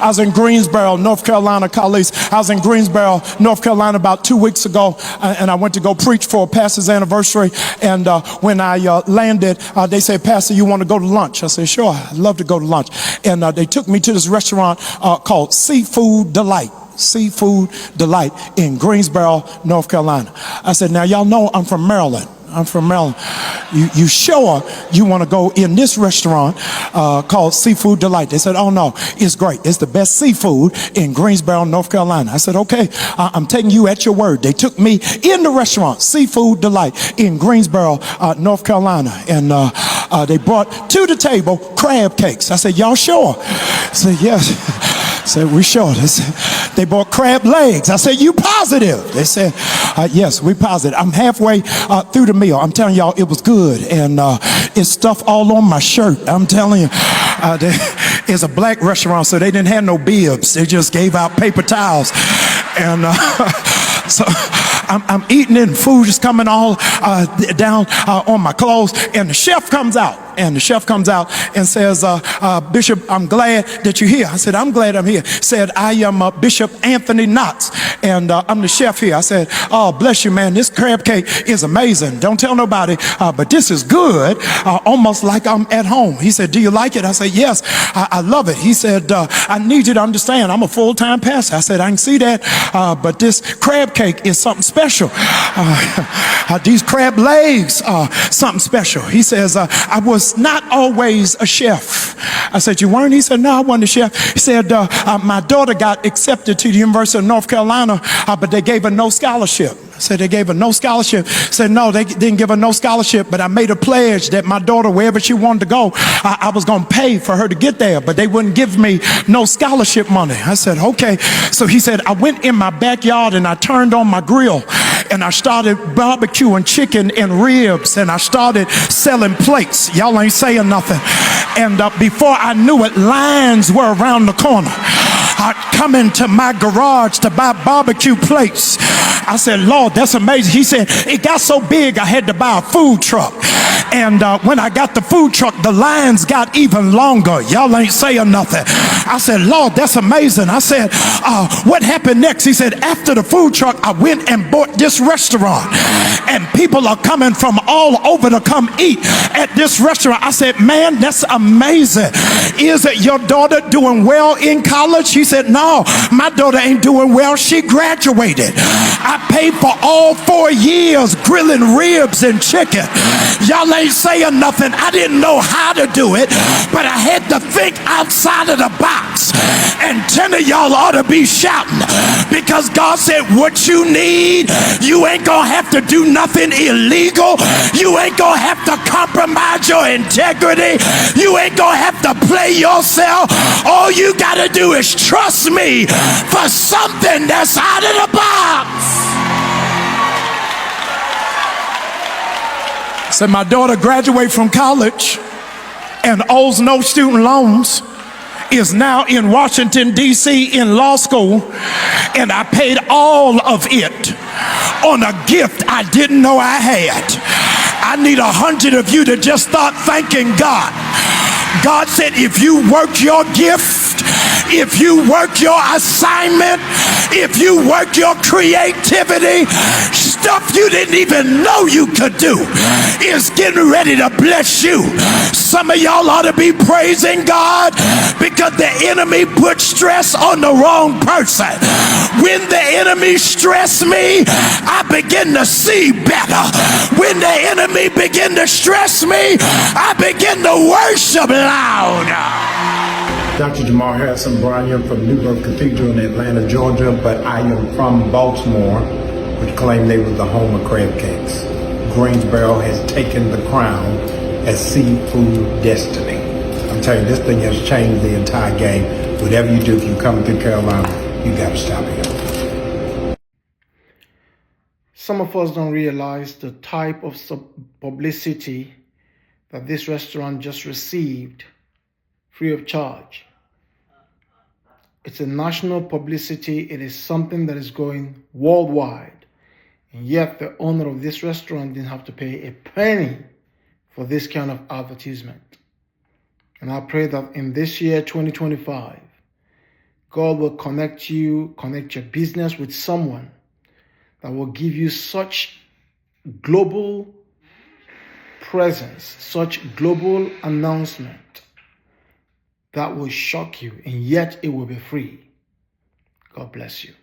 I was in Greensboro, North Carolina, colleagues. I was in Greensboro, North Carolina about 2 weeks ago, and I went to go preach for a pastor's anniversary. And when I landed, they said, Pastor, you want to go to lunch? I said, sure, I'd love to go to lunch. And they took me to this restaurant called Seafood Delight. Seafood Delight in Greensboro, North Carolina. I said, now y'all know I'm from Maryland. I'm from Maryland. You sure you want to go in this restaurant called Seafood Delight? They said, oh no, it's great. It's the best seafood in Greensboro, North Carolina. I said, okay, I'm taking you at your word. They took me in the restaurant, Seafood Delight in Greensboro, North Carolina. And they brought to the table crab cakes. I said, y'all sure? I said, yes. I said, we sure. They bought crab legs. I said, you positive? They said, yes, we positive. I'm halfway through the meal. I'm telling y'all, it was good. And it's stuff all on my shirt. I'm telling you, it's a black restaurant, so they didn't have no bibs. They just gave out paper towels. And so I'm eating it, and food is coming all down on my clothes. And the chef comes out. And the chef comes out and says, Bishop, I'm glad that you're here. I said, I'm glad I'm here. Said, I am Bishop Anthony Knotts, and I'm the chef here. I said, oh, bless you, man. This crab cake is amazing. Don't tell nobody, but this is good, almost like I'm at home. He said, do you like it? I said, yes, I love it. He said, I need you to understand, I'm a full-time pastor. I said, I can see that, but this crab cake is something special. These crab legs are something special. He says, I was not always a chef. I said, you weren't? He said, no, I wasn't a chef. He said, my daughter got accepted to the University of North Carolina, but they gave her no scholarship. I said, they gave her no scholarship. I said, no, they didn't give her no scholarship, but I made a pledge that my daughter, wherever she wanted to go, I was going to pay for her to get there, but they wouldn't give me no scholarship money. I said, okay. So he said, I went in my backyard and I turned on my grill and I started barbecuing chicken and ribs, and I started selling plates. Y'all ain't saying nothing. And before I knew it, lines were around the corner. I'd come into my garage to buy barbecue plates. I said, Lord, that's amazing. He said, it got so big I had to buy a food truck. And when I got the food truck, the lines got even longer. Y'all ain't saying nothing. I said, Lord, that's amazing. I said, what happened next? He said, after the food truck, I went and bought this restaurant. And people are coming from all over to come eat at this restaurant. I said, man, that's amazing. Is it your daughter doing well in college? He said, no, my daughter ain't doing well. She graduated. I paid for all 4 years grilling ribs and chicken. Y'all ain't saying nothing. I didn't know how to do it, but I had to think outside of the box. And 10 of y'all ought to be shouting, because God said, what you need, you ain't gonna have to do nothing illegal. You ain't gonna have to compromise your integrity. You ain't gonna have to play yourself. All you gotta do is trust me for something that's out of the box. Said, my daughter graduated from college and owes no student loans, is now in Washington, D.C. in law school, and I paid all of it on a gift I didn't know I had. I need 100 of you to just start thanking God. God said, if you work your gift, if you work your assignment, if you work your creativity, stuff you didn't even know you could do is getting ready to bless you. Some of y'all ought to be praising God because the enemy put stress on the wrong person. When the enemy stressed me, I begin to see better. When the enemy begin to stress me, I begin to worship louder. Dr. Jamal Harrison Bryan from New Birth Cathedral in Atlanta, Georgia, but I am from Baltimore, which claimed they were the home of crab cakes. Greensboro has taken the crown as seafood destiny. I'm telling you, this thing has changed the entire game. Whatever you do, if you come to Carolina, you got to stop here. Some of us don't realize the type of publicity that this restaurant just received free of charge. It's a national publicity. It is something that is going worldwide. And yet the owner of this restaurant didn't have to pay a penny for this kind of advertisement. And I pray that in this year, 2025, God will connect you, connect your business with someone that will give you such global presence, such global announcement that will shock you, and yet it will be free. God bless you.